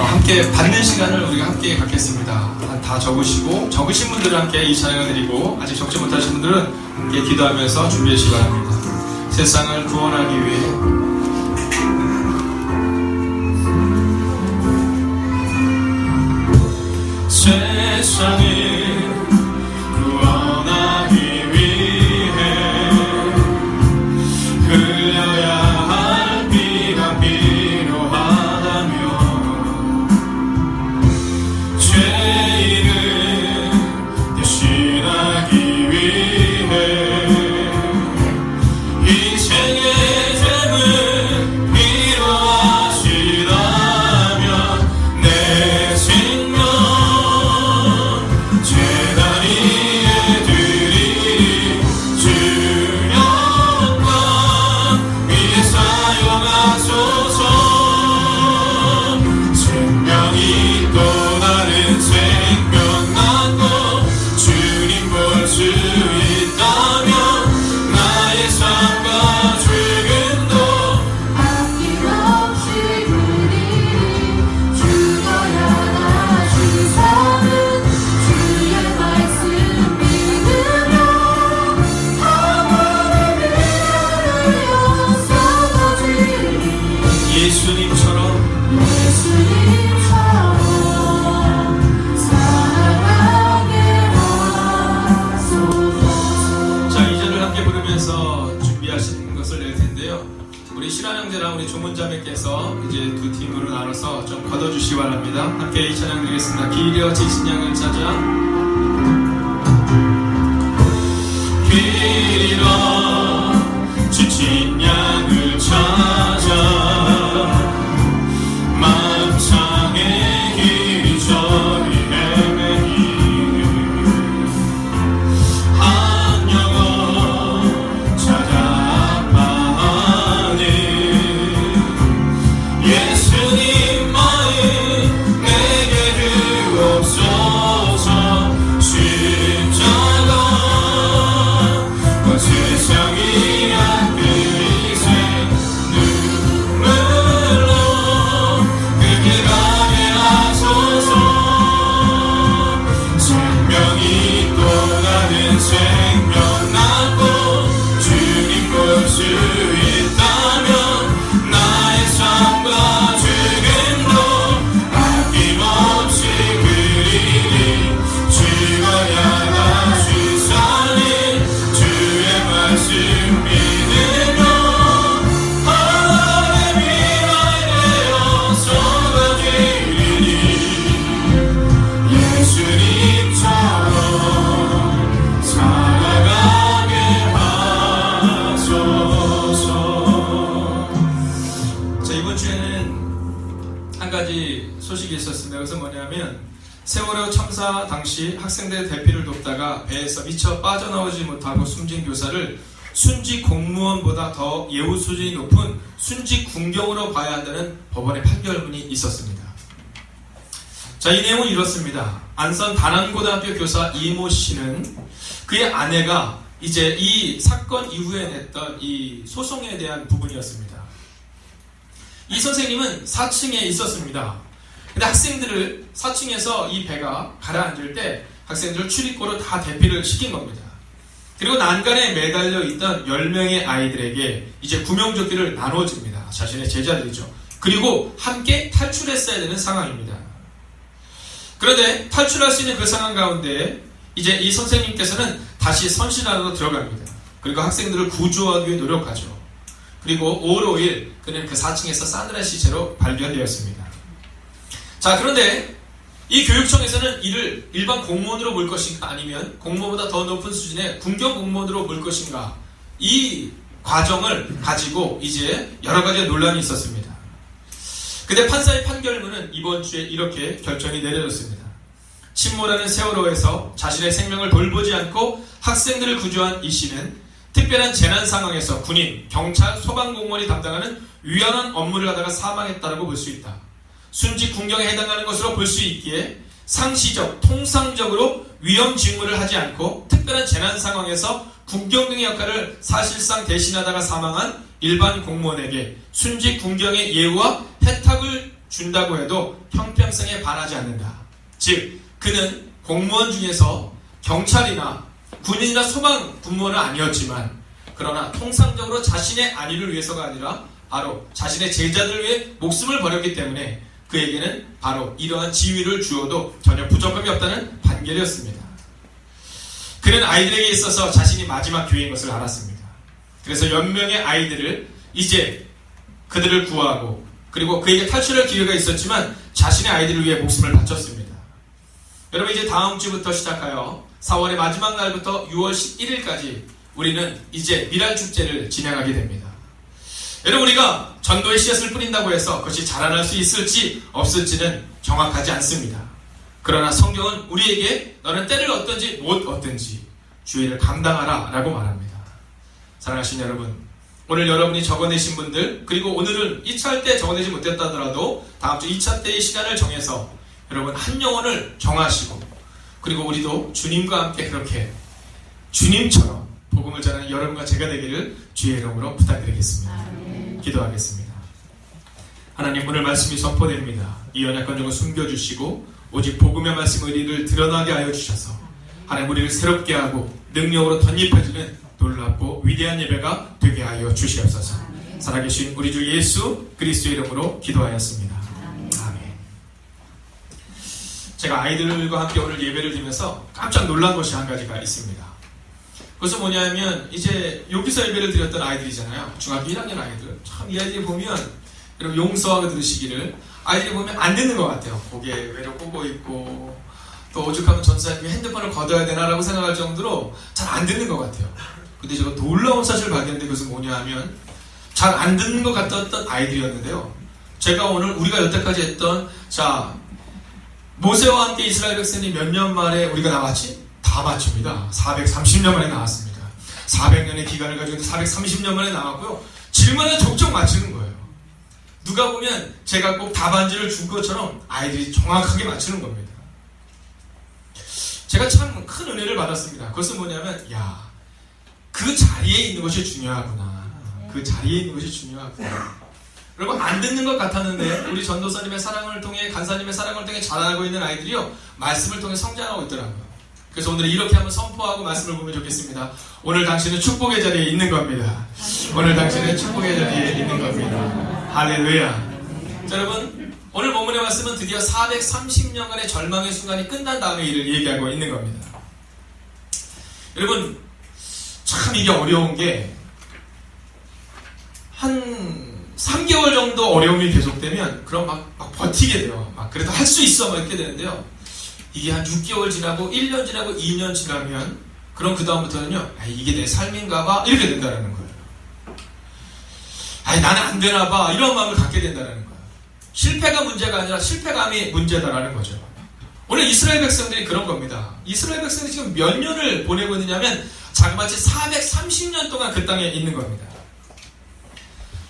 함께 받는 시간을 우리가 함께 갖겠습니다. 다 적으시고 적으신 분들은 함께 이 찬양을 드리고 아직 적지 못하신 분들은 함께 기도하면서 준비해 주시기 바랍니다. 세상을 구원하기 위해 세상을 구원하기 위해 흘려야 할 피가 필요하다면 죄인을 대신하기 위해 인생의 잼을 필요하시다면 내 생명 제단 위에 드리리 주 영광 위에 사용하소서. 생명이 또 다른 생명 낳고 주님 볼 수 있다면 나의 삶과 죽음도 아낌없이 드리리 주어야 나 주 삶은 주의 말씀 믿으며 하나님을 위하여 쏟아지리 예수님처럼 예수님처럼 살아가게 하소서. 자, 2절을 함께 부르면서 준비하신 것을 낼 텐데요. 우리 실환 형제랑 우리 조문자매께서 이제 두 팀으로 나눠서 좀 걷어주시기 바랍니다. 함께 이 찬양 드리겠습니다. 길이여 지친 양을 찾아 길이여 지친 양을 찾아 마음 상해 길이 저리 헤매니 한 영혼 찾아 아파하니 예수님 마음 내게 주옵소서. 십자가 온 세상이 안그 희생 눈물로 그길 가게 하소서. 생명이 또 다른 생명 낳고 주님 볼 수 있다면 나의 삶과 죽음도 아낌없이 그리리 죽어야 다시 살린 주의 말씀 믿으며 하나님이 나의 되어 쏟아지리니 예수님처럼 살아가게 하소서. 자, 이번 주에는 한 가지 소식이 있었습니다. 그것은 뭐냐면 세월호 참사 당시 학생들 대피를 돕다가 배에서 미처 빠져나오지 못하고 숨진 교사를 순직 공무원보다 더 예우 수준이 높은 순직 군경으로 봐야 한다는 법원의 판결문이 있었습니다. 자, 이 내용은 이렇습니다. 안산 단안고등학교 교사 이모 씨는 그의 아내가 이제 이 사건 이후에 냈던 이 소송에 대한 부분이었습니다. 이 선생님은 4층에 있었습니다. 근데 학생들을 4층에서 이 배가 가라앉을 때 학생들을 출입구로 다 대피를 시킨 겁니다. 그리고 난간에 매달려 있던 10명의 아이들에게 이제 구명조끼를 나눠줍니다. 자신의 제자들이죠. 그리고 함께 탈출했어야 되는 상황입니다. 그런데 탈출할 수 있는 그 상황 가운데 이제 이 선생님께서는 다시 선실안으로 들어갑니다. 그리고 학생들을 구조하기 위해 노력하죠. 그리고 5월 5일 그는 그 4층에서 싸늘한 시체로 발견되었습니다. 자, 그런데 이 교육청에서는 이를 일반 공무원으로 볼 것인가 아니면 공무원보다 더 높은 수준의 군경 공무원으로 볼 것인가, 이 과정을 가지고 이제 여러 가지 논란이 있었습니다. 근데 판사의 판결문은 이번 주에 이렇게 결정이 내려졌습니다. 침몰하는 세월호에서 자신의 생명을 돌보지 않고 학생들을 구조한 이 씨는 특별한 재난 상황에서 군인, 경찰, 소방공무원이 담당하는 위험한 업무를 하다가 사망했다고 볼 수 있다. 순직 군경에 해당하는 것으로 볼 수 있기에 상시적, 통상적으로 위험 직무를 하지 않고 특별한 재난 상황에서 군경 등의 역할을 사실상 대신하다가 사망한 일반 공무원에게 순직 군경의 예우와 혜택을 준다고 해도 형평성에 반하지 않는다. 즉 그는 공무원 중에서 경찰이나 군인이나 소방 군무원은 아니었지만 그러나 통상적으로 자신의 안위를 위해서가 아니라 바로 자신의 제자들을 위해 목숨을 버렸기 때문에 그에게는 바로 이러한 지위를 주어도 전혀 부족함이 없다는 판결이었습니다. 그는 아이들에게 있어서 자신이 마지막 교회인 것을 알았습니다. 그래서 연명의 아이들을 이제 그들을 구하고 그리고 그에게 탈출할 기회가 있었지만 자신의 아이들을 위해 목숨을 바쳤습니다. 여러분 이제 다음 주부터 시작하여 4월의 마지막 날부터 6월 11일까지 우리는 이제 미랄 축제를 진행하게 됩니다. 여러분 우리가 전도의 씨앗을 뿌린다고 해서 그것이 자라날 수 있을지 없을지는 정확하지 않습니다. 그러나 성경은 우리에게 너는 때를 얻든지 못 얻든지 주의를 감당하라 라고 말합니다. 사랑하신 여러분, 오늘 여러분이 적어내신 분들 그리고 오늘은 2차 때 적어내지 못했다 하더라도 다음 주 2차 때의 시간을 정해서 여러분 한 영혼을 정하시고 그리고 우리도 주님과 함께 그렇게 주님처럼 복음을 전하는 여러분과 제가 되기를 주의 이름으로 부탁드리겠습니다. 기도하겠습니다. 하나님 오늘 말씀이 선포됩니다. 이 언약권 종을 숨겨주시고 오직 복음의 말씀 의리를 드러나게 하여 주셔서 하나님 우리를 새롭게 하고 능력으로 덧입혀지는 놀랍고 위대한 예배가 되게 하여 주시옵소서. 살아계신 우리 주 예수 그리스도의 이름으로 기도하였습니다. 아멘. 제가 아이들과 함께 오늘 예배를 드리면서 깜짝 놀란 것이 한 가지가 있습니다. 그것은 뭐냐면 이제 여기서 예배를 드렸던 아이들이잖아요. 중학교 1학년 아이들. 참 이 아이들이 보면 여러분 용서하고 들으시기를 아이들이 보면 안 듣는 것 같아요. 고개 외로 꽂고 있고 또 오죽하면 전사님 핸드폰을 걷어야 되나라고 생각할 정도로 잘 안 듣는 것 같아요. 근데 제가 놀라운 사실을 발견했는데 그것은 뭐냐 하면 잘 안 듣는 것 같았던 아이들이었는데요. 제가 오늘 우리가 여태까지 했던 모세와 함께 이스라엘 백성이 몇 년 만에 우리가 나왔지? 다 맞춥니다. 430년 만에 나왔습니다. 400년의 기간을 가지고 430년 만에 나왔고요. 질문은 족족 맞추는 거예요. 누가 보면 제가 꼭 답안지를 준 것처럼 아이들이 정확하게 맞추는 겁니다. 제가 참 큰 은혜를 받았습니다. 그것은 뭐냐면 그 자리에 있는 것이 중요하구나. 그 자리에 있는 것이 중요하구나. 여러분 안 듣는 것 같았는데 우리 전도사님의 사랑을 통해 간사님의 사랑을 통해 자라고 있는 아이들이요 말씀을 통해 성장하고 있더라고요. 그래서 오늘 이렇게 한번 선포하고 말씀을 보면 좋겠습니다. 오늘 당신은 축복의 자리에 있는 겁니다. 오늘 당신은 축복의 자리에 있는 겁니다. 할렐루야. 자, 여러분 오늘 본문의 말씀은 드디어 430년간의 절망의 순간이 끝난 다음에 이를 얘기하고 있는 겁니다. 여러분 참 이게 어려운 게 한 3개월 정도 어려움이 계속되면 그럼 막 버티게 돼요. 막 그래도 할 수 있어 막 이렇게 되는데요. 이게 한 6개월 지나고 1년 지나고 2년 지나면 그럼 그 다음부터는요 이게 내 삶인가 봐 이렇게 된다는 거예요. 나는 안 되나 봐 이런 마음을 갖게 된다는 거예요. 실패가 문제가 아니라 실패감이 문제다라는 거죠. 오늘 이스라엘 백성들이 그런 겁니다. 이스라엘 백성들이 지금 몇 년을 보내고 있느냐면 자그마치 430년 동안 그 땅에 있는 겁니다.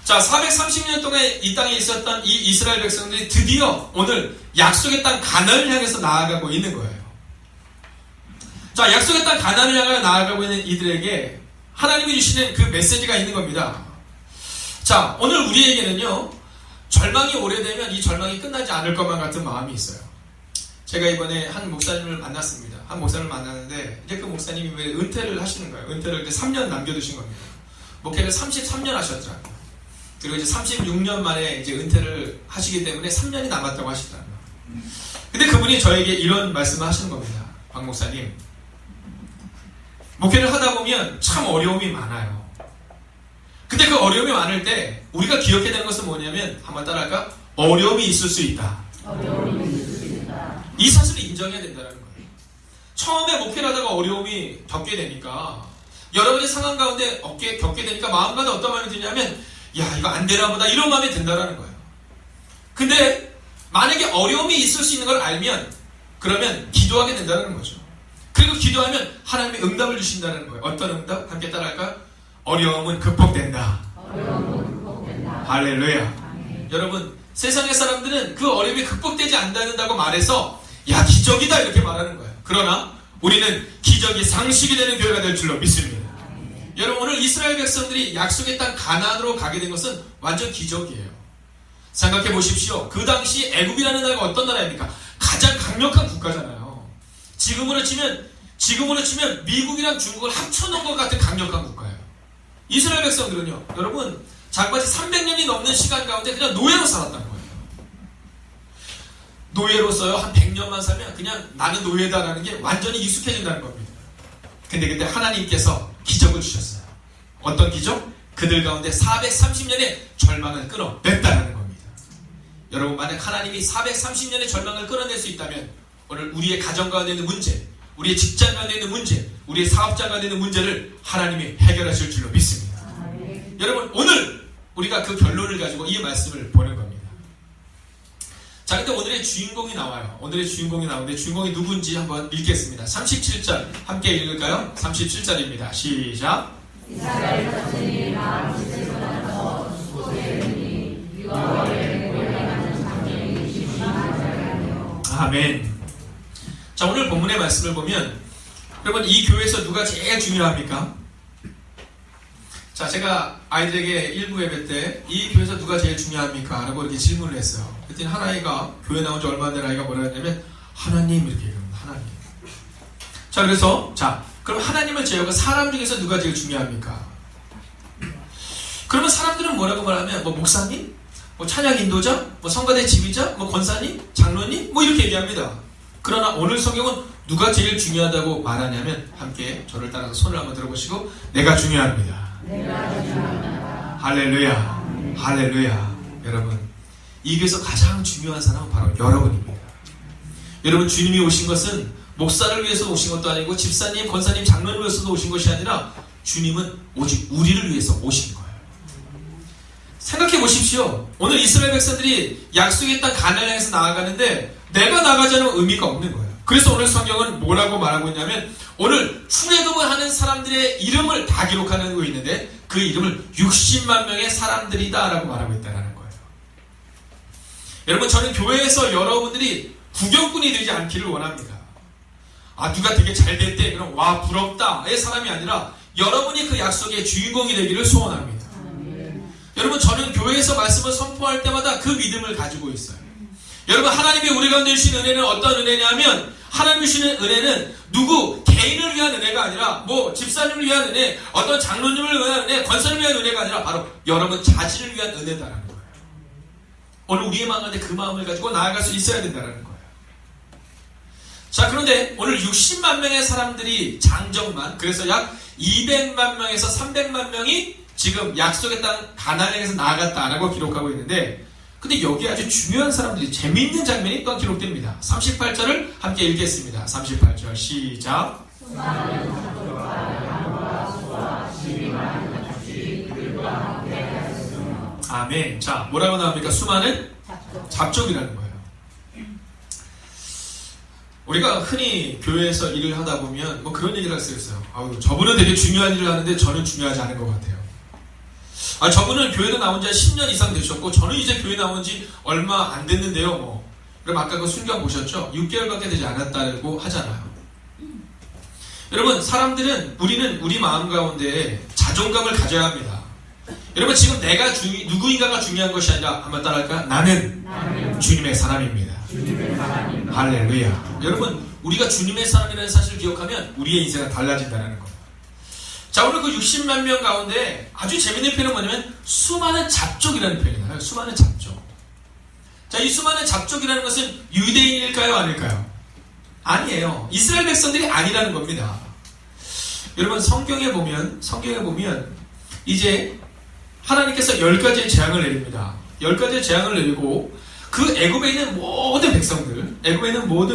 자, 430년 동안 이 땅에 있었던 이 이스라엘 백성들이 드디어 오늘 약속의 땅 가나안을 향해서 나아가고 있는 거예요. 자, 약속의 땅 가나안을 향해 나아가고 있는 이들에게 하나님이 주시는 그 메시지가 있는 겁니다. 자, 오늘 우리에게는요 절망이 오래되면 이 절망이 끝나지 않을 것만 같은 마음이 있어요. 제가 이번에 한 목사님을 만났습니다. 한 목사님을 만났는데 이제 그 목사님이 왜 은퇴를 하시는 거예요. 은퇴를 이제 3년 남겨두신 겁니다. 목회를 33년 하셨더라고요. 그리고 이제 36년 만에 이제 은퇴를 하시기 때문에 3년이 남았다고 하시더라고요. 근데 그분이 저에게 이런 말씀을 하시는 겁니다. 박 목사님, 목회를 하다 보면 참 어려움이 많아요. 근데 그 어려움이 많을 때 우리가 기억해야 되는 것은 뭐냐면 한번 따라할까? 어려움이 있을 수 있다. 이 사실을 인정해야 된다는 거예요. 처음에 목회를 하다가 어려움이 겪게 되니까 여러분의 상황 가운데 겪게 되니까 마음가운데 어떤 마음이 드냐면 이거 안 되나 보다 이런 마음이 든다는 거예요. 근데 만약에 어려움이 있을 수 있는 걸 알면 그러면 기도하게 된다는 거죠. 그리고 기도하면 하나님이 응답을 주신다는 거예요. 어떤 응답? 함께 따라할까요? 어려움은 극복된다. 할렐루야. 여러분 세상의 사람들은 그 어려움이 극복되지 않는다고 말해서 기적이다 이렇게 말하는 거예요. 그러나 우리는 기적이 상식이 되는 교회가 될 줄로 믿습니다. 여러분 오늘 이스라엘 백성들이 약속의 땅 가나안으로 가게 된 것은 완전 기적이에요. 생각해 보십시오. 그 당시 애굽이라는 나라가 어떤 나라입니까? 가장 강력한 국가잖아요. 지금으로 치면 미국이랑 중국을 합쳐놓은 것 같은 강력한 국가예요. 이스라엘 백성들은요, 여러분, 자그마치 300년이 넘는 시간 가운데 그냥 노예로 살았다는 거예요. 노예로서요, 한 100년만 살면 그냥 나는 노예다라는 게 완전히 익숙해진다는 겁니다. 근데 그때 하나님께서 기적을 주셨어요. 어떤 기적? 그들 가운데 430년의 절망을 끊어냈다는 겁니다. 여러분, 만약 하나님이 430년의 절망을 끊어낼 수 있다면 오늘 우리의 가정 가운데 있는 문제, 우리의 직장 가운데 있는 문제, 우리의 사업장 가운데 있는 문제를 하나님이 해결하실 줄로 믿습니다. 여러분, 오늘 우리가 그 결론을 가지고 이 말씀을 보는 겁니다. 자, 근데 오늘의 주인공이 나와요. 오늘의 주인공이 나오는데 주인공이 누군지 한번 읽겠습니다. 37절 함께 읽을까요? 37절입니다. 시작. 이스라엘 자손이 마음 지체보다 수고되니 여호와를 고려하는 장래의 심판하리라. 아멘. 자, 오늘 본문의 말씀을 보면 여러분, 이 교회에서 누가 제일 중요합니까? 자, 제가 아이들에게 1부 예배 때 이 교회에서 누가 제일 중요합니까? 라고 이렇게 질문을 했어요. 그랬더니 한 아이가, 교회 나온 지 얼마 안 된 아이가 뭐라 했냐면 하나님, 이렇게 얘기합니다. 하나님. 자, 그래서 그럼 하나님을 제외하고 사람 중에서 누가 제일 중요합니까? 그러면 사람들은 뭐라고 말하면 뭐 목사님? 뭐 찬양 인도자? 뭐 성가대 지휘자? 뭐 권사님? 장로님? 뭐 이렇게 얘기합니다. 그러나 오늘 성경은 누가 제일 중요하다고 말하냐면 함께 저를 따라서 손을 한번 들어보시고 내가 중요합니다. 할렐루야. 할렐루야. 여러분, 이 교회에서 가장 중요한 사람은 바로 여러분입니다. 여러분, 주님이 오신 것은 목사를 위해서 오신 것도 아니고 집사님, 권사님, 장로를 위해서 오신 것이 아니라 주님은 오직 우리를 위해서 오신 거예요. 생각해 보십시오. 오늘 이스라엘 백성들이 약속의 땅 가나안을 향해서 나아가는데 내가 나가지 않으면 의미가 없는 거예요. 그래서 오늘 성경은 뭐라고 말하고 있냐면 오늘 출애굽을 하는 사람들의 이름을 다 기록하고 있는데 그 이름을 60만 명의 사람들이다 라고 말하고 있다는 거예요. 여러분, 저는 교회에서 여러분들이 구경꾼이 되지 않기를 원합니다. 아, 누가 되게 잘 됐대, 그럼 와 부럽다의 사람이 아니라 여러분이 그 약속의 주인공이 되기를 소원합니다. 여러분, 저는 교회에서 말씀을 선포할 때마다 그 믿음을 가지고 있어요. 여러분, 하나님이 우리 가운데 주신 은혜는 어떤 은혜냐면 하나님이 주시는 은혜는 누구 개인을 위한 은혜가 아니라 뭐 집사님을 위한 은혜, 어떤 장로님을 위한 은혜, 권사님을 위한 은혜가 아니라 바로 여러분 자신을 위한 은혜다라는 거예요. 오늘 우리의 마음에 그 마음을 가지고 나아갈 수 있어야 된다는 거예요. 자, 그런데 오늘 60만 명의 사람들이 장정만, 그래서 약 200만 명에서 300만 명이 지금 약속의 땅 가나안을 향해서 나아갔다라고 기록하고 있는데, 근데 여기 아주 중요한 사람들이 재미있는 장면이 또한 기록됩니다. 38절을 함께 읽겠습니다. 38절 시작. 아멘. 자, 뭐라고 나옵니까? 수많은 잡족이라는 거예요. 우리가 흔히 교회에서 일을 하다 보면 뭐 그런 얘기를 할 수 있어요. 아유, 저분은 되게 중요한 일을 하는데 저는 중요하지 않은 것 같아요. 아, 저분은 교회도 나온 지 10년 이상 되셨고 저는 이제 교회 나온 지 얼마 안 됐는데요. 뭐. 그럼 아까 그 순간 보셨죠? 6개월밖에 되지 않았다고 하잖아요. 여러분, 우리는 우리 마음 가운데 자존감을 가져야 합니다. 여러분, 지금 내가 누구인가가 중요한 것이 아니라 한번 따라할까요? 나는 주님의 사람입니다. 할렐루야. 여러분, 우리가 주님의 사람이라는 사실을 기억하면 우리의 인생은 달라진다는 거예요. 자, 오늘 그 60만 명 가운데 아주 재밌는 표현은 뭐냐면 수많은 잡족이라는 표현이 나와요. 수많은 잡족. 자, 이 수많은 잡족이라는 것은 유대인일까요? 아닐까요? 아니에요. 이스라엘 백성들이 아니라는 겁니다. 여러분, 성경에 보면 이제 하나님께서 10가지의 재앙을 내립니다. 10가지의 재앙을 내리고 그 애굽에 있는 모든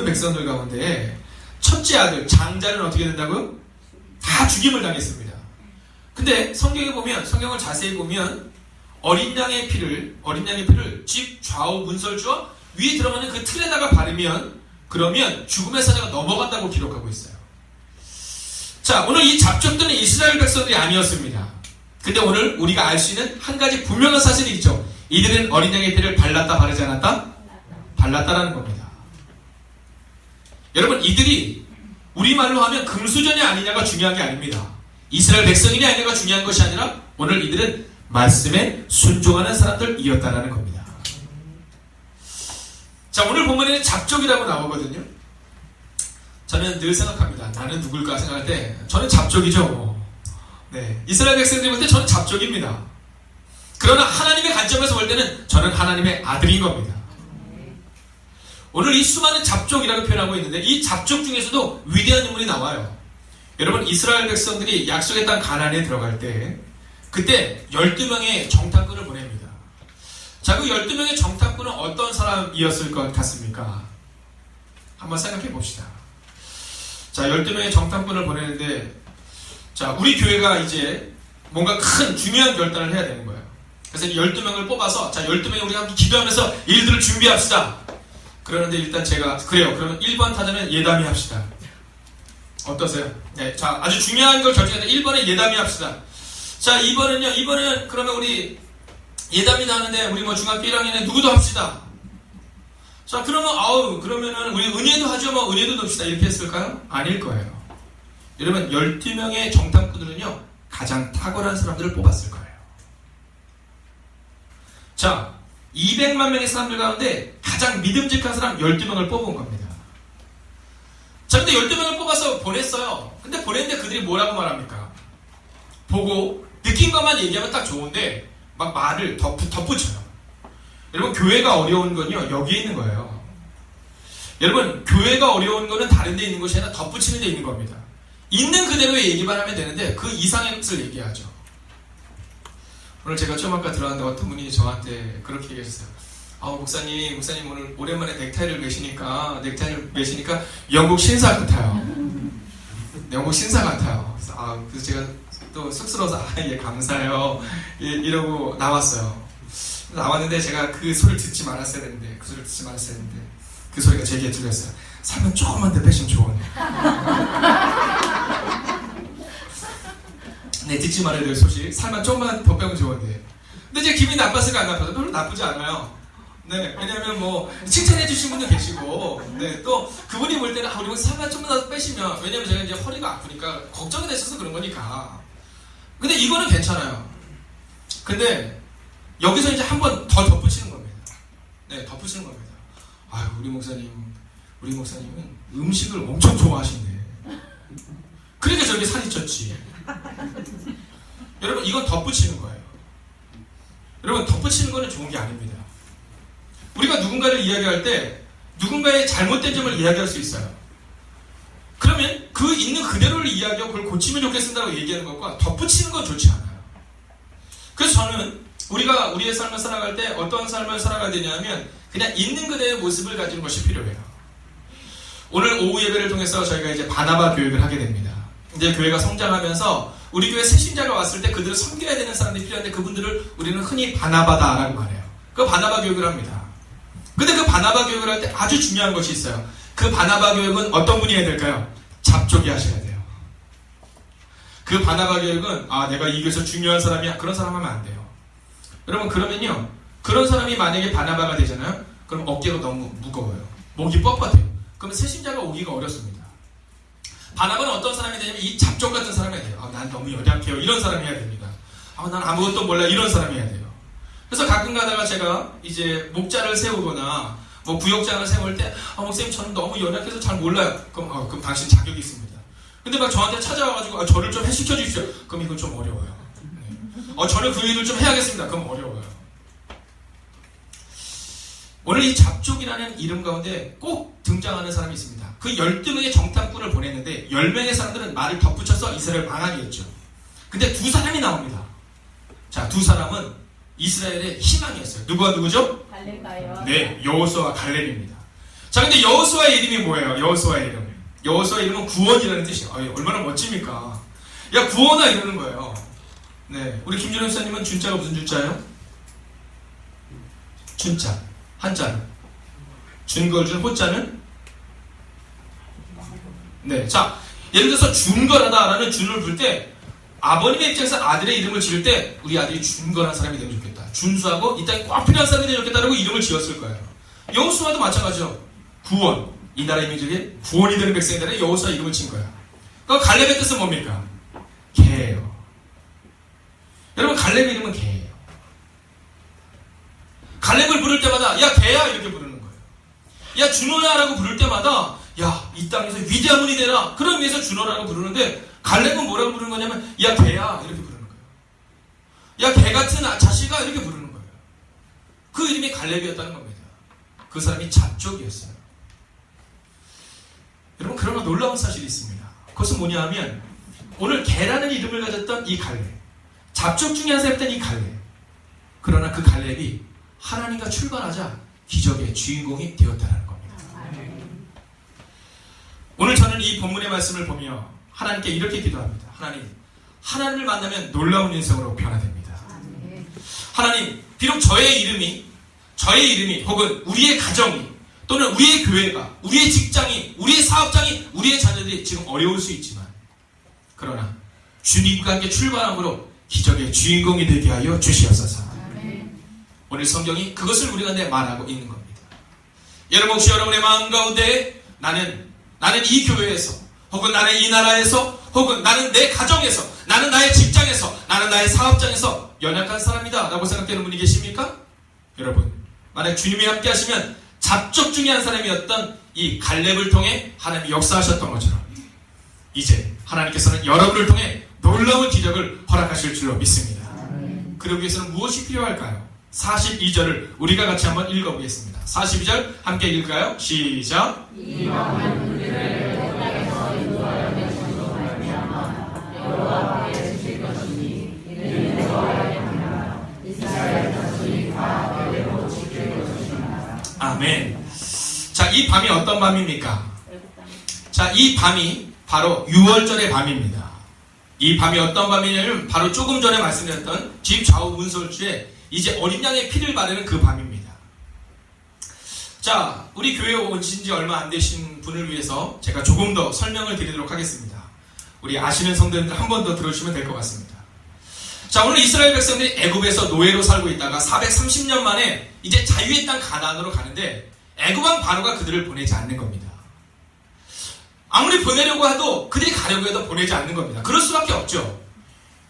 백성들 가운데 첫째 아들 장자는 어떻게 된다고요? 다 죽임을 당했습니다. 근데 성경을 자세히 보면 어린 양의 피를 집 좌우 문설주와 위에 들어가는 그 틀에다가 바르면 그러면 죽음의 사자가 넘어간다고 기록하고 있어요. 자, 오늘 이 잡족들은 이스라엘 백성들이 아니었습니다. 근데 오늘 우리가 알 수 있는 한 가지 분명한 사실이 있죠. 이들은 어린 양의 피를 발랐다 바르지 않았다? 발랐다라는 겁니다. 여러분, 이들이 우리말로 하면 금수저냐 아니냐가 중요한 게 아닙니다. 이스라엘 백성이냐 아니냐가 중요한 것이 아니라 오늘 이들은 말씀에 순종하는 사람들이었다라는 겁니다. 자, 오늘 본문에는 잡족이라고 나오거든요. 저는 늘 생각합니다. 나는 누굴까 생각할 때 저는 잡족이죠. 네, 이스라엘 백성들이 볼 때 저는 잡족입니다. 그러나 하나님의 관점에서 볼 때는 저는 하나님의 아들인 겁니다. 오늘 이 수많은 잡족이라고 표현하고 있는데 이 잡족 중에서도 위대한 인물이 나와요. 여러분, 이스라엘 백성들이 약속의 땅 가나안에 들어갈 때 그때 12명의 정탐꾼을 보냅니다. 자, 그 12명의 정탐꾼은 어떤 사람이었을 것 같습니까? 한번 생각해 봅시다. 자, 12명의 정탐꾼을 보내는데, 자, 우리 교회가 이제 뭔가 큰 중요한 결단을 해야 되는 거예요. 그래서 12명을 뽑아서, 자, 12명이 우리가 함께 기도하면서 일들을 준비합시다. 그러는데 일단 제가, 그래요. 그러면 1번 타자는 예담이 합시다. 어떠세요? 네, 자, 아주 중요한 걸 결정했는데 1번에 예담이 합시다. 자, 2번은 그러면 우리 예담이도 하는데 우리 뭐 중학교 1학년에 누구도 합시다. 자, 그러면 그러면은 우리 은혜도 하죠. 뭐 은혜도 넣읍시다. 이렇게 했을까요? 아닐 거예요. 여러분, 12명의 정탐꾼들은요 가장 탁월한 사람들을 뽑았을 거예요. 자, 200만 명의 사람들 가운데 가장 믿음직한 사람 12명을 뽑은 겁니다. 자, 근데 12명을 뽑아서 보냈어요. 근데 보냈는데 그들이 뭐라고 말합니까? 보고 느낀 것만 얘기하면 딱 좋은데 막 말을 덧붙여요. 여러분, 교회가 어려운 건요 여기에 있는 거예요. 여러분, 교회가 어려운 거는 다른 데 있는 것이 아니라 덧붙이는 데 있는 겁니다. 있는 그대로의 얘기만 하면 되는데 그 이상의 것을 얘기하죠. 오늘 제가 좀 아까 들어왔는데 어떤 분이 저한테 그렇게 얘기하셨어요. 목사님 오늘 오랜만에 넥타이를 매시니까 영국 신사 같아요. 영국 신사 같아요. 그래서 제가 또 쑥스러워서 예, 감사해요. 예, 이러고 나왔어요. 나왔는데 제가 그 소리를 듣지 말았어야 되는데 그 소리가 제게 들렸어요. 살면 조금만 더 빼시면 좋은데. 네, 듣지 말아야 될 소식. 살만 조금만 더 빼면 좋은데. 근데 제 기분이 나빴을까 안 나빴을까? 별로 나쁘지 않아요. 네, 왜냐면 뭐 칭찬해 주신 분도 계시고, 네, 또 그분이 볼 때는 우리 살만 조금만 더 빼시면, 왜냐면 제가 이제 허리가 아프니까 걱정이 됐어서 그런 거니까. 근데 이거는 괜찮아요. 근데 여기서 이제 한 번 더 덧붙이는 겁니다. 네, 덧붙이는 겁니다. 우리 목사님은 음식을 엄청 좋아하신대. 그러니까 저렇게 살이 쪘지. 여러분, 이건 덧붙이는 거예요. 여러분, 덧붙이는 거는 좋은 게 아닙니다. 우리가 누군가를 이야기할 때 누군가의 잘못된 점을 이야기할 수 있어요. 그러면 그 있는 그대로를 이야기하고 그걸 고치면 좋겠습니다라고 얘기하는 것과 덧붙이는 건 좋지 않아요. 그래서 저는 우리가 우리의 삶을 살아갈 때 어떤 삶을 살아가야 되냐면 그냥 있는 그대의 모습을 가지는 것이 필요해요. 오늘 오후 예배를 통해서 저희가 이제 바나바 교육을 하게 됩니다. 이제 교회가 성장하면서 우리 교회 새신자가 왔을 때 그들을 섬겨야 되는 사람들이 필요한데 그분들을 우리는 흔히 바나바다라고 말해요. 그 바나바 교육을 합니다. 근데 그 바나바 교육을 할 때 아주 중요한 것이 있어요. 그 바나바 교육은 어떤 분이 해야 될까요? 잡족이 하셔야 돼요. 그 바나바 교육은 내가 이 교회에서 중요한 사람이야. 그런 사람 하면 안 돼요. 여러분, 그러면요 그런 사람이 만약에 바나바가 되잖아요. 그럼 어깨가 너무 무거워요. 목이 뻣뻣해요. 그럼 새신자가 오기가 어렵습니다. 바나바는 어떤 사람이 되냐면 이 잡족 같은 사람이 해야 돼요. 난 너무 연약해요. 이런 사람이 해야 됩니다. 난 아무것도 몰라. 이런 사람이 해야 돼요. 그래서 가끔 가다가 제가 이제 목자를 세우거나 뭐 구역장을 세울 때 목사님 저는 너무 연약해서 잘 몰라요. 그럼 당신 자격이 있습니다. 근데 막 저한테 찾아와가지고 저를 좀 해시켜 주십시오. 그럼 이건 좀 어려워요. 네. 저는 그 일을 좀 해야겠습니다. 그럼 어려워요. 오늘 이 잡족이라는 이름 가운데 꼭 등장하는 사람이 있습니다. 그 12명의 정탐꾼을 보냈는데 10명의 사람들은 말을 덧붙여서 이스라엘을 망하게 했죠. 근데 두 사람이 나옵니다. 자, 두 사람은 이스라엘의 희망이었어요. 누구와 누구죠? 갈렙과요. 네, 여호수아와 갈렙입니다. 자, 근데 여호수아의 이름이 뭐예요? 여호수아의 이름. 여호수아의 이름은 구원이라는 뜻이에요. 얼마나 멋집니까? 야, 구원아 이러는 거예요. 네, 우리 김준호 목사님은 준자가 무슨 준자예요? 준자. 한자는 준걸 준 호자는 네. 자, 예를 들어서 준걸하다라는 준을 불 때 아버님의 입장에서 아들의 이름을 지을 때 우리 아들이 준걸한 사람이 되면 좋겠다. 준수하고 이 땅에 꼭 필요한 사람이 되면 좋겠다라고 이름을 지었을 거예요. 여호수아도 마찬가지죠. 구원. 이 나라 이민족에 구원이 되는 백성이 되는 여호수아 이름을 친 거야. 그럼 갈렙의 뜻은 뭡니까? 개예요. 여러분, 갈렙의 이름은 개예요. 갈렙을 부를 때마다 야 개야 이렇게 부르는 거예요. 야 준호야라고 부를 때마다 야 이 땅에서 위대한 분이 되라 그런 의미에서 준호라고 부르는데 갈렙은 뭐라고 부르는 거냐면 야 개야 이렇게 부르는 거예요. 야 개 같은 자식아 이렇게 부르는 거예요. 그 이름이 갈렙이었다는 겁니다. 그 사람이 잡족이었어요. 여러분 그러나 놀라운 사실이 있습니다. 그것은 뭐냐 하면 오늘 개라는 이름을 가졌던 이 갈렙, 잡족 중에 한 사람이었던 이 갈렙, 그러나 그 갈렙이 하나님과 출발하자 기적의 주인공이 되었다는 겁니다. 오늘 저는 이 본문의 말씀을 보며 하나님께 이렇게 기도합니다. 하나님을 만나면 놀라운 인생으로 변화됩니다. 하나님, 비록 저의 이름이 혹은 우리의 가정이 또는 우리의 교회가, 우리의 직장이, 우리의 사업장이, 우리의 자녀들이 지금 어려울 수 있지만 그러나 주님과 함께 출발함으로 기적의 주인공이 되게 하여 주시옵소서. 오늘 성경이 그것을 우리 가운데 말하고 있는 겁니다. 여러분 혹시 여러분의 마음 가운데 나는 이 교회에서 혹은 나는 이 나라에서 혹은 나는 내 가정에서 나는 나의 직장에서 나는 나의 사업장에서 연약한 사람이다 라고 생각되는 분이 계십니까? 여러분 만약 주님이 함께 하시면 잡족 중에 한 사람이었던 이 갈렙을 통해 하나님이 역사하셨던 것처럼 이제 하나님께서는 여러분을 통해 놀라운 기적을 허락하실 줄로 믿습니다. 그러기 위해서는 무엇이 필요할까요? 42절을 우리가 같이 한번 읽어보겠습니다. 42절 함께 읽을까요? 시작. 아멘. 자, 이 밤이 어떤 밤입니까? 자, 이 밤이 바로 6월절의 밤입니다. 이 밤이 어떤 밤이냐면 바로 조금 전에 말씀드렸던 집 좌우 문설주에 이제 어린 양의 피를 바르는 그 밤입니다. 자, 우리 교회에 오신 지 얼마 안 되신 분을 위해서 제가 조금 더 설명을 드리도록 하겠습니다. 우리 아시는 성도님들 한 번 더 들어주시면 될 것 같습니다. 자, 오늘 이스라엘 백성들이 애굽에서 노예로 살고 있다가 430년 만에 이제 자유의 땅 가나안으로 가는데 애굽 왕 바로가 그들을 보내지 않는 겁니다. 아무리 보내려고 해도 그들이 가려고 해도 보내지 않는 겁니다. 그럴 수밖에 없죠.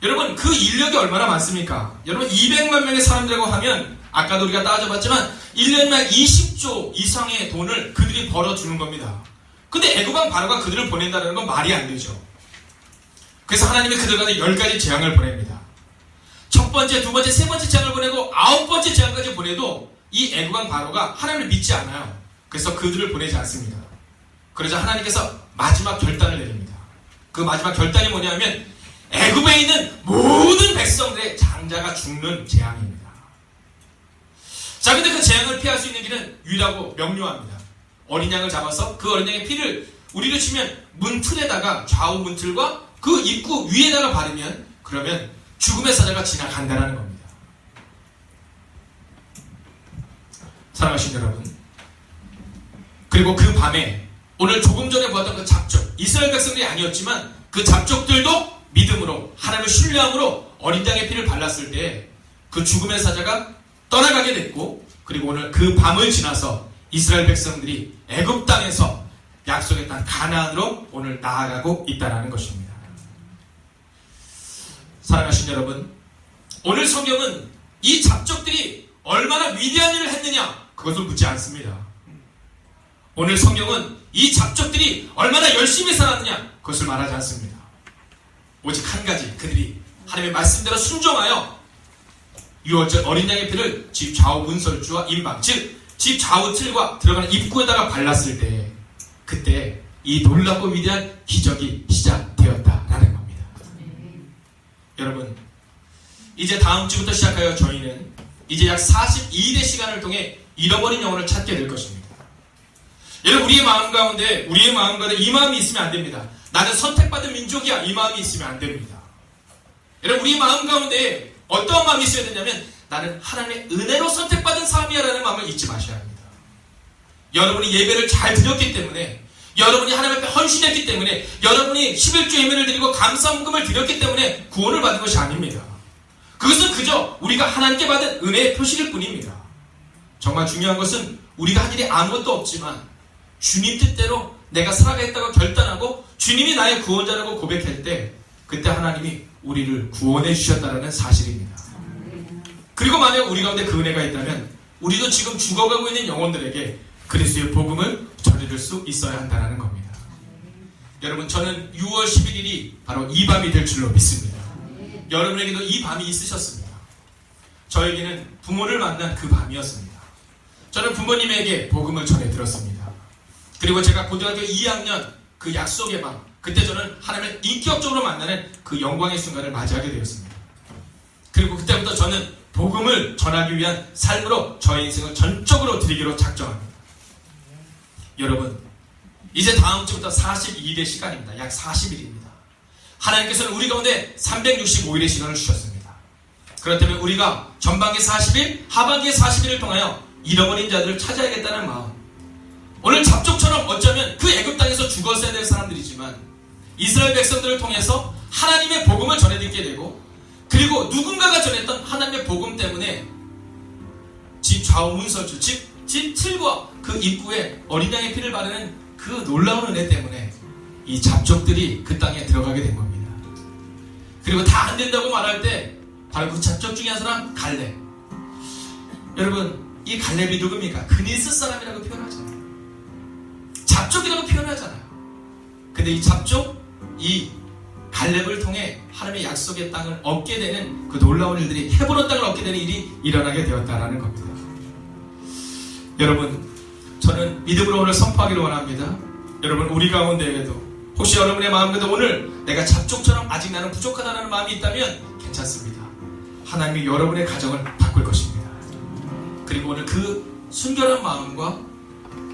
여러분 그 인력이 얼마나 많습니까? 여러분 200만 명의 사람들이라고 하면 아까도 우리가 따져봤지만 1년에 20조 이상의 돈을 그들이 벌어주는 겁니다. 근데 애굽 왕 바로가 그들을 보낸다는 건 말이 안 되죠. 그래서 하나님이 그들한테 10가지 재앙을 보냅니다. 첫 번째, 두 번째, 세 번째 재앙을 보내고 9번째 재앙까지 보내도 이 애굽 왕 바로가 하나님을 믿지 않아요. 그래서 그들을 보내지 않습니다. 그러자 하나님께서 마지막 결단을 내립니다. 그 마지막 결단이 뭐냐면 애굽에 있는 모든 백성들의 장자가 죽는 재앙입니다. 자, 근데 그 재앙을 피할 수 있는 길은 유일하고 명료합니다. 어린 양을 잡아서 그 어린 양의 피를 우리로 치면 문틀에다가 좌우 문틀과 그 입구 위에다가 바르면 그러면 죽음의 사자가 지나간다는 겁니다. 사랑하신 여러분, 그리고 그 밤에 오늘 조금 전에 보았던 그 잡족, 이스라엘 백성들이 아니었지만 그 잡족들도 믿음으로 하나님을 신뢰함으로 어린 양의 피를 발랐을 때 그 죽음의 사자가 떠나가게 됐고, 그리고 오늘 그 밤을 지나서 이스라엘 백성들이 애굽 땅에서 약속의 땅 가나안으로 오늘 나아가고 있다는 것입니다. 사랑하신 여러분, 오늘 성경은 이 잡족들이 얼마나 위대한 일을 했느냐 그것을 묻지 않습니다. 오늘 성경은 이 잡족들이 얼마나 열심히 살았느냐 그것을 말하지 않습니다. 오직 한 가지, 그들이 하나님의 말씀대로 순종하여 6월절 어린 양의 피를 집 좌우 문설주와 임방, 즉 집 좌우 틀과 들어가는 입구에다가 발랐을 때 그때 이 놀랍고 위대한 기적이 시작되었다라는 겁니다. 여러분, 이제 다음 주부터 시작하여 저희는 이제 약 42일의 시간을 통해 잃어버린 영혼을 찾게 될 것입니다. 여러분, 우리의 마음 가운데 이 마음이 있으면 안 됩니다. 나는 선택받은 민족이야, 이 마음이 있으면 안 됩니다. 여러분, 우리 마음 가운데 어떤 마음이 있어야 되냐면 나는 하나님의 은혜로 선택받은 사람이야 라는 마음을 잊지 마셔야 합니다. 여러분이 예배를 잘 드렸기 때문에, 여러분이 하나님 앞에 헌신했기 때문에, 여러분이 11조 예배를 드리고 감사헌금을 드렸기 때문에 구원을 받은 것이 아닙니다. 그것은 그저 우리가 하나님께 받은 은혜의 표시일 뿐입니다. 정말 중요한 것은 우리가 한 일이 아무것도 없지만 주님 뜻대로 내가 살아가겠다고 결단하고 주님이 나의 구원자라고 고백할 때 그때 하나님이 우리를 구원해 주셨다는 사실입니다. 그리고 만약 우리 가운데 그 은혜가 있다면 우리도 지금 죽어가고 있는 영혼들에게 그리스도의 복음을 전해줄 수 있어야 한다는 겁니다. 여러분, 저는 6월 11일이 바로 이 밤이 될 줄로 믿습니다. 여러분에게도 이 밤이 있으셨습니다. 저에게는 부모를 만난 그 밤이었습니다. 저는 부모님에게 복음을 전해 들었습니다. 그리고 제가 고등학교 2학년 그 약속의 밤, 그때 저는 하나님을 인격적으로 만나는 그 영광의 순간을 맞이하게 되었습니다. 그리고 그때부터 저는 복음을 전하기 위한 삶으로 저의 인생을 전적으로 드리기로 작정합니다. 여러분, 이제 다음 주부터 42일의 시간입니다. 약 40일입니다. 하나님께서는 우리 가운데 365일의 시간을 주셨습니다. 그렇다면 우리가 전반기 40일, 하반기 40일을 통하여 잃어버린 자들을 찾아야겠다는 마음, 오늘 잡족처럼 어쩌면 그 애굽 땅에서 죽었어야 될 사람들이지만 이스라엘 백성들을 통해서 하나님의 복음을 전해듣게 되고, 그리고 누군가가 전했던 하나님의 복음 때문에 집 좌우 문설주, 집 틀과 그 입구에 어린 양의 피를 바르는 그 놀라운 은혜 때문에 이 잡족들이 그 땅에 들어가게 된 겁니다. 그리고 다 안 된다고 말할 때 바로 그 잡족 중에 한 사람 갈렙. 여러분, 이 갈렙이 누굽니까? 그니스 사람이라고 표현하잖아요. 잡족이라고 표현하잖아요. 근데 이 잡족, 이 갈렙을 통해 하나님의 약속의 땅을 얻게 되는 그 놀라운 일들이, 헤브론 땅을 얻게 되는 일이 일어나게 되었다라는 겁니다. 여러분, 저는 믿음으로 오늘 선포하기를 원합니다. 여러분, 우리 가운데에도 혹시 여러분의 마음에도 오늘 내가 잡족처럼 아직 나는 부족하다는 마음이 있다면 괜찮습니다. 하나님이 여러분의 가정을 바꿀 것입니다. 그리고 오늘 그 순결한 마음과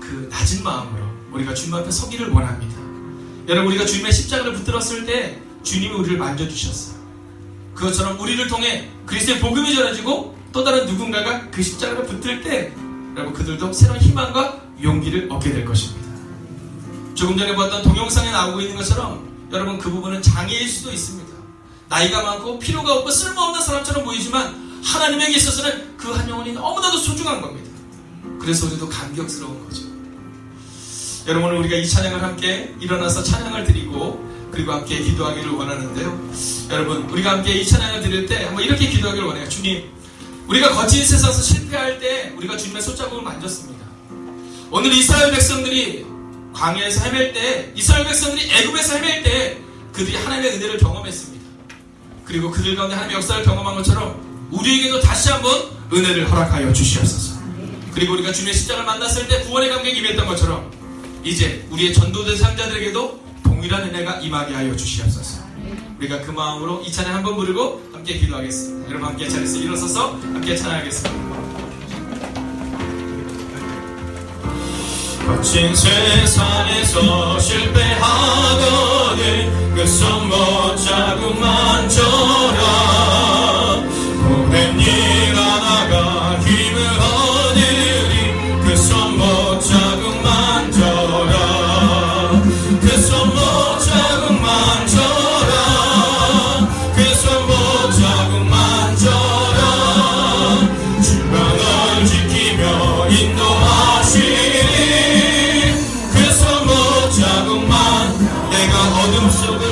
그 낮은 마음으로 우리가 주님 앞에 서기를 원합니다. 여러분, 우리가 주님의 십자가를 붙들었을 때 주님이 우리를 만져주셨어요. 그것처럼 우리를 통해 그리스도의 복음이 전해지고 또 다른 누군가가 그 십자가를 붙들 때 여러분, 그들도 새로운 희망과 용기를 얻게 될 것입니다. 조금 전에 보았던 동영상에 나오고 있는 것처럼 여러분, 그 부분은 장애일 수도 있습니다. 나이가 많고 필요가 없고 쓸모없는 사람처럼 보이지만 하나님에게 있어서는 그 한 영혼이 너무나도 소중한 겁니다. 그래서 우리도 감격스러운 거죠. 여러분, 오늘 우리가 이 찬양을 함께 일어나서 찬양을 드리고 그리고 함께 기도하기를 원하는데요. 여러분, 우리가 함께 이 찬양을 드릴 때 한번 이렇게 기도하기를 원해요. 주님, 우리가 거친 세상에서 실패할 때 우리가 주님의 손자국을 만졌습니다. 오늘 이스라엘 백성들이 광야에서 헤맬 때, 이스라엘 백성들이 애굽에서 헤맬 때 그들이 하나님의 은혜를 경험했습니다. 그리고 그들 가운데 하나님의 역사를 경험한 것처럼 우리에게도 다시 한번 은혜를 허락하여 주시옵소서. 그리고 우리가 주님의 십자가를 만났을 때 구원의 감격이 임했던 것처럼 이제 우리의 전도 대상자들에게도 동일한 은혜가 임하게 하여 주시옵소서. 우리가 그 마음으로 이 찬양 한번 부르고 함께 기도하겠습니다. 여러분, 함께 자리에서 일어서서 함께 찬양하겠습니다. 거친 세상에서 실패하거든 그 손못 자국만 져라. 오랜 일 하나가 힘을 얻으리 그 손못 자국만 져라. 그 손못 자국만 져라. 그 손못 자국만 져라. 주가 널 지키며 인도하시리. 자국만 내가 어둠 속을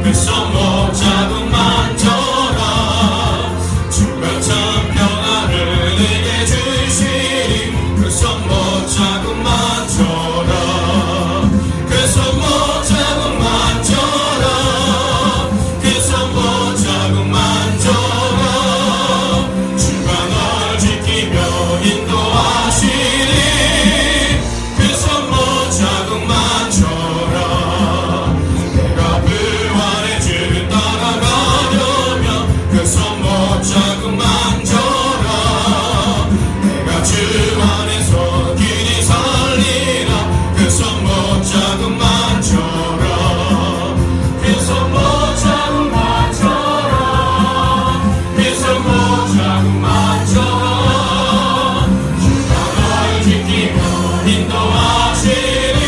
그 손목 자국만 져라. 주가 참 평안을 내게 주시리. 그 손목 자국만 져라. 그 손목 자국만 져라. 그 손목 자국만 져라. 주가 널 지키며 인도하시리. 그 손목 자국만 져라. 내가 부활의 주 따라가려면 그 손목 자국만 져라. 내가 주 안에서 길이 살리라. 그 손목 자국만 져라. 그 손목 자국만 져라. 그 손목 자국만 져라. 인도하시리.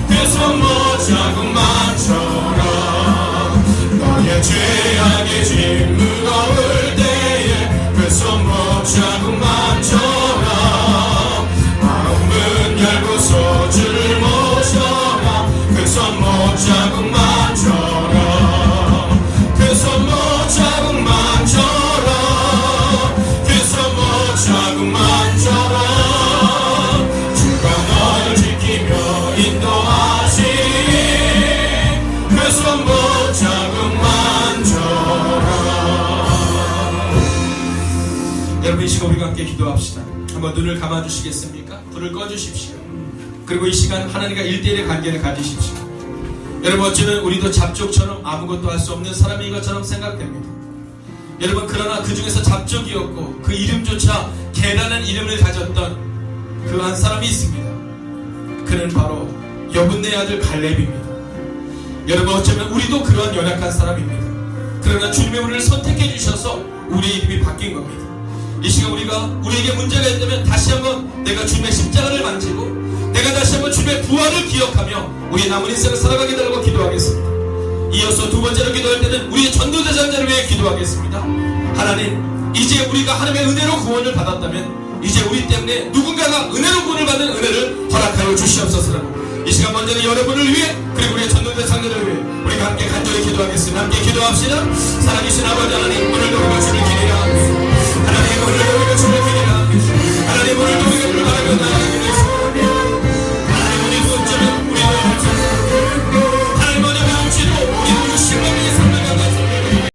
그 손목 자국만 져라. 너의 죄악의 짐 무거울 때에 그 손목 자국만 져라. 마음문 열고서 주를 모셔라. 그 손목 자국만 져라. 그 손목 자국만 져라. 여러분 이 시간 우리가 함께 기도합시다. 한번 눈을 감아주시겠습니까? 불을 꺼주십시오. 그리고 이 시간 하나님과 1대1의 관계를 가지십시오. 여러분 어쩌면 우리도 잡족처럼 아무것도 할 수 없는 사람인 것처럼 생각됩니다. 여러분 그러나 그 중에서 잡족이었고 그 이름조차 개라는 이름을 가졌던 그 한 사람이 있습니다. 그는 바로 여분네 아들 갈렙입니다. 여러분 어쩌면 우리도 그러한 연약한 사람입니다. 그러나 주님의 우리를 선택해 주셔서 우리의 이름이 바뀐 겁니다. 이 시간 우리에게 문제가 있다면 다시 한번 내가 주님의 십자가를 만지고 내가 다시 한번 주님의 부활을 기억하며 우리 남은 인생을 살아가게 달라고 기도하겠습니다. 이어서 두 번째로 기도할 때는 우리의 전도대상자를 위해 기도하겠습니다. 하나님, 이제 우리가 하나님의 은혜로 구원을 받았다면 이제 우리 때문에 누군가가 은혜로 구원을 받는 은혜를 허락하여 주시옵소서라고 이 시간 먼저는 여러분을 위해 그리고 우리의 전도대상자를 위해 우리가 함께 간절히 기도하겠습니다. 함께 기도합시다. 살아계신 아버지 하나님, 오늘도 우리가 주님